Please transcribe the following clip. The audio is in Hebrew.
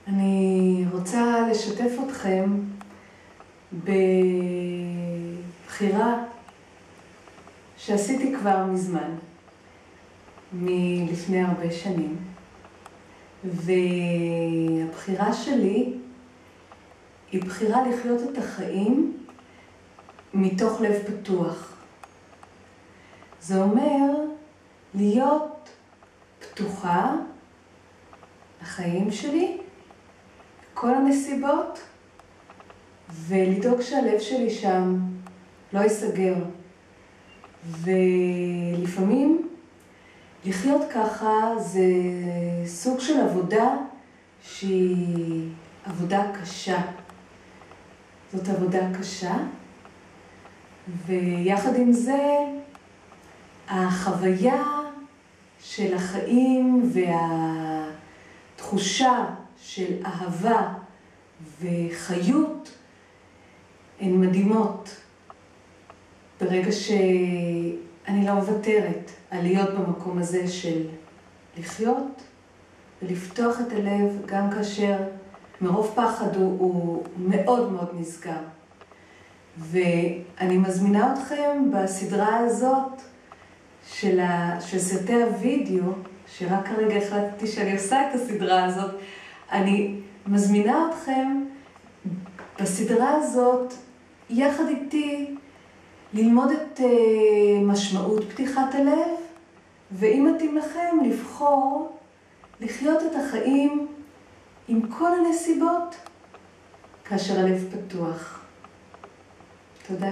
אני רוצה לשתף אתכם בבחירה שעשיתי כבר מזמן, מלפני הרבה שנים. והבחירה שלי היא בחירה לחיות את החיים מתוך לב פתוח. זה אומר להיות פתוחה לחיים שלי, כל הנסיבות, ולדאוג שהלב שלי שם לא ייסגר. ולפעמים לחיות ככה זה סוג של עבודה שהיא עבודה קשה. זאת עבודה קשה, ויחד עם זה החוויה של החיים והתחושה של אהבה וחיות הן מדהימות. ברגע שאני לא מוותרת על להיות במקום הזה של לחיות ולפתוח את הלב גם כאשר מרוב פחד הוא מאוד מאוד נסגר. ואני מזמינה אתכם בסדרה הזאת של סרטי הוידאו, שרק כרגע החלטתי שאני עושה את הסדרה הזאת, אני מזמינה אתכם בסדרה הזאת יחד איתי ללמוד את משמעות פתיחת הלב, ואם מתאים לכם לבחור לחיות את החיים עם כל הנסיבות כאשר הלב פתוח. תודה.